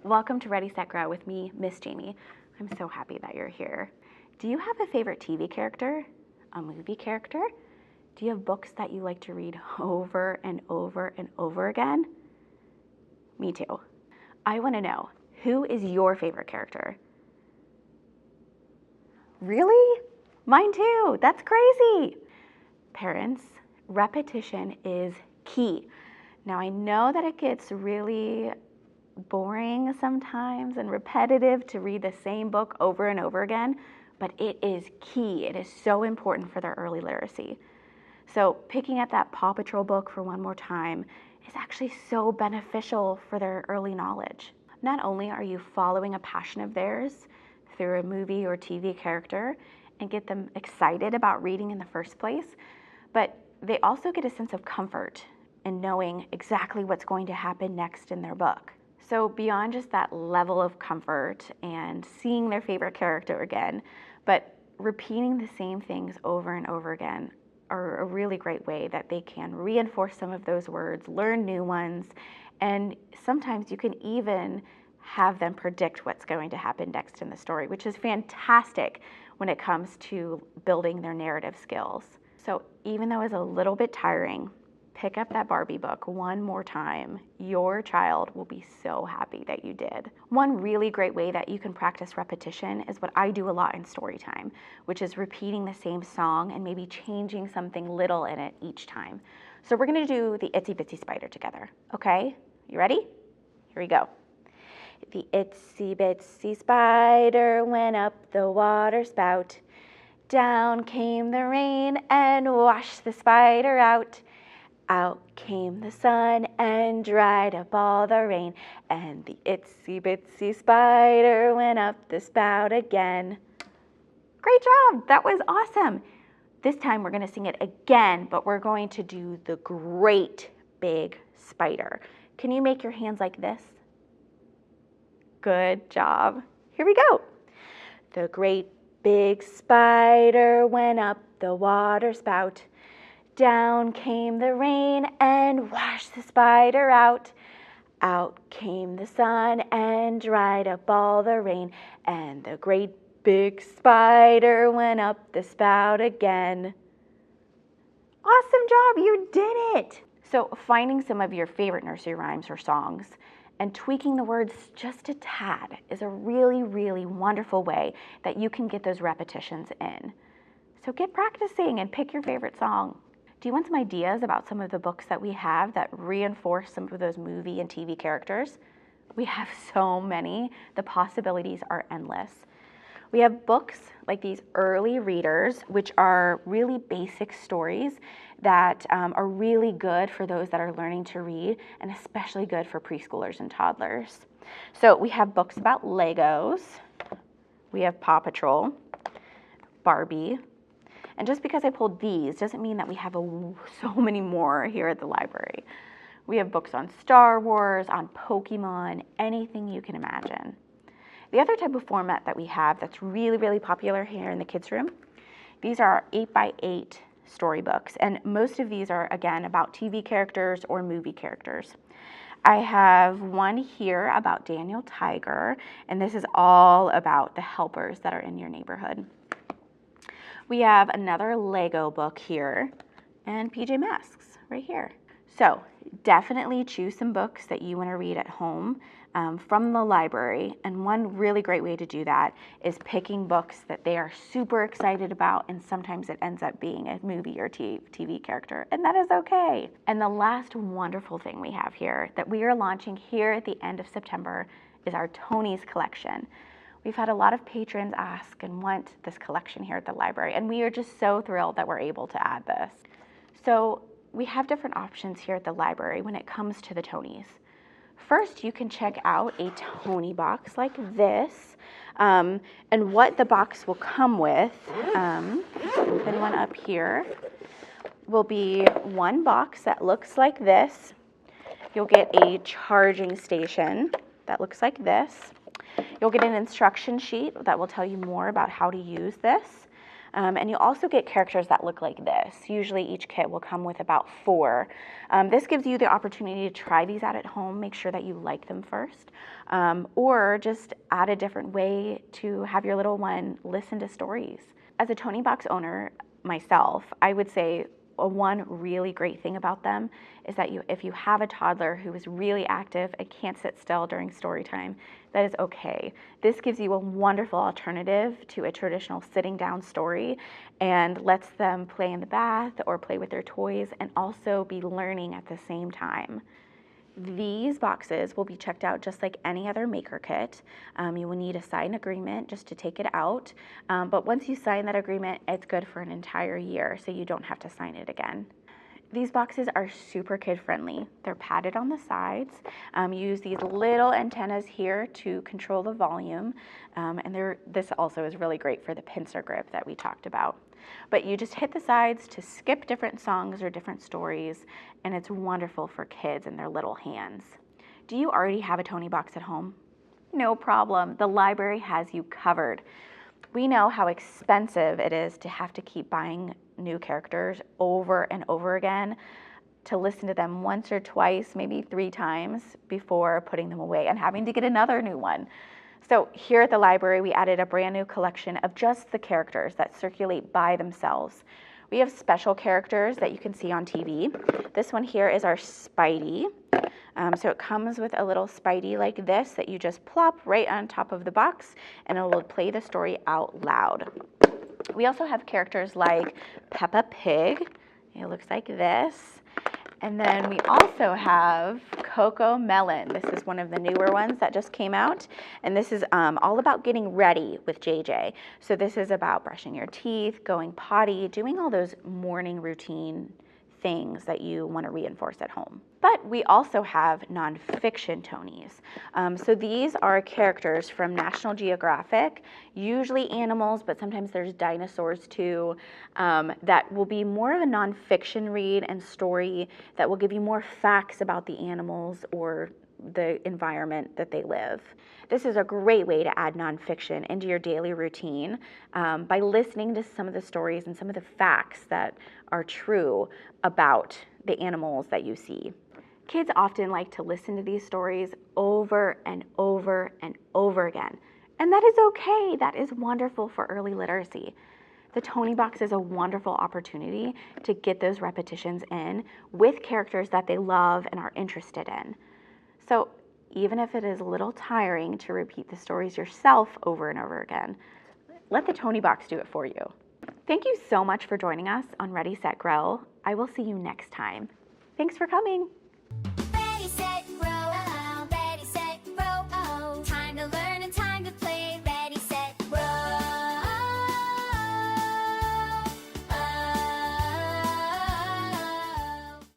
Welcome to Ready, Set, Grow with me, Miss Jamie. I'm so happy that you're here. Do you have a favorite TV character? A movie character? Do you have books that you like to read over and over and over again? Me too. I want to know, who is your favorite character? Really? Mine too. That's crazy. Parents, repetition is key. Now I know that it gets really boring sometimes and repetitive to read the same book over and over again, but it is key. It is so important for their early literacy. So picking up that Paw Patrol book for one more time is actually so beneficial for their early knowledge. Not only are you following a passion of theirs through a movie or TV character and get them excited about reading in the first place, but they also get a sense of comfort in knowing exactly what's going to happen next in their book. So beyond just that level of comfort and seeing their favorite character again, but repeating the same things over and over again are a really great way that they can reinforce some of those words, learn new ones, and sometimes you can even have them predict what's going to happen next in the story, which is fantastic when it comes to building their narrative skills. So even though it's a little bit tiring, pick up that Barbie book one more time. Your child will be so happy that you did. One really great way that you can practice repetition is what I do a lot in story time, which is repeating the same song and maybe changing something little in it each time. So we're gonna do the Itsy Bitsy Spider together, okay? You ready? Here we go. The itsy bitsy spider went up the water spout. Down came the rain and washed the spider out. Out came the sun and dried up all the rain, and the itsy bitsy spider went up the spout again. Great job, that was awesome. This time we're gonna sing it again, but we're going to do the great big spider. Can you make your hands like this? Good job. Here we go. The great big spider went up the water spout. Down came the rain and washed the spider out. Out came the sun and dried up all the rain, and the great big spider went up the spout again. Awesome job, you did it! So finding some of your favorite nursery rhymes or songs and tweaking the words just a tad is a really, really wonderful way that you can get those repetitions in. So get practicing and pick your favorite song. Do you want some ideas about some of the books that we have that reinforce some of those movie and TV characters? We have so many. The possibilities are endless. We have books like these early readers, which are really basic stories that are really good for those that are learning to read, and especially good for preschoolers and toddlers. So we have books about Legos. We have Paw Patrol, Barbie. And just because I pulled these doesn't mean that we have so many more here at the library. We have books on Star Wars, on Pokemon, anything you can imagine. The other type of format that we have that's really, really popular here in the kids' room, these are 8x8 storybooks. And most of these are, again, about TV characters or movie characters. I have one here about Daniel Tiger, and this is all about the helpers that are in your neighborhood. We have another Lego book here and PJ Masks right here. So definitely choose some books that you want to read at home from the library. And one really great way to do that is picking books that they are super excited about, and sometimes it ends up being a movie or TV character, and that is okay. And the last wonderful thing we have here that we are launching here at the end of September is our Tonie's collection. We've had a lot of patrons ask and want this collection here at the library, and we are just so thrilled that we're able to add this. So we have different options here at the library when it comes to the Tonies. First, you can check out a Tonie box like this, and what the box will come with, putting one up here, will be one box that looks like this. You'll get a charging station that looks like this. You'll get an instruction sheet that will tell you more about how to use this. And you also get characters that look like this. Usually each kit will come with about 4. This gives you the opportunity to try these out at home, make sure that you like them first, or just add a different way to have your little one listen to stories. As a Toniebox owner myself, I would say one really great thing about them is that if you have a toddler who is really active and can't sit still during story time, that is okay. This gives you a wonderful alternative to a traditional sitting down story and lets them play in the bath or play with their toys and also be learning at the same time. These boxes will be checked out just like any other maker kit. You will need a signed agreement just to take it out. But once you sign that agreement, it's good for an entire year, so you don't have to sign it again. These boxes are super kid friendly. They're padded on the sides. You use these little antennas here to control the volume. This also is really great for the pincer grip that we talked about. But you just hit the sides to skip different songs or different stories, and it's wonderful for kids and their little hands. Do you already have a Toniebox at home? No problem. The library has you covered. We know how expensive it is to have to keep buying new characters over and over again, to listen to them once or twice, maybe 3 times before putting them away and having to get another new one. So here at the library, we added a brand new collection of just the characters that circulate by themselves. We have special characters that you can see on TV. This one here is our Spidey. So it comes with a little Spidey like this that you just plop right on top of the box, and it will play the story out loud. We also have characters like Peppa Pig. It looks like this. And then we also have Coco Melon. This is one of the newer ones that just came out. And this is all about getting ready with JJ. So this is about brushing your teeth, going potty, doing all those morning routine things that you want to reinforce at home. But we also have nonfiction Tonies. So these are characters from National Geographic, usually animals, but sometimes there's dinosaurs too, that will be more of a nonfiction read and story that will give you more facts about the animals or the environment that they live. This is a great way to add nonfiction into your daily routine by listening to some of the stories and some of the facts that are true about the animals that you see. Kids often like to listen to these stories over and over and over again, and that is okay. That is wonderful for early literacy. The Toniebox is a wonderful opportunity to get those repetitions in with characters that they love and are interested in. So even if it is a little tiring to repeat the stories yourself over and over again, let the Toniebox do it for you. Thank you so much for joining us on Ready, Set, Grow. I will see you next time. Thanks for coming.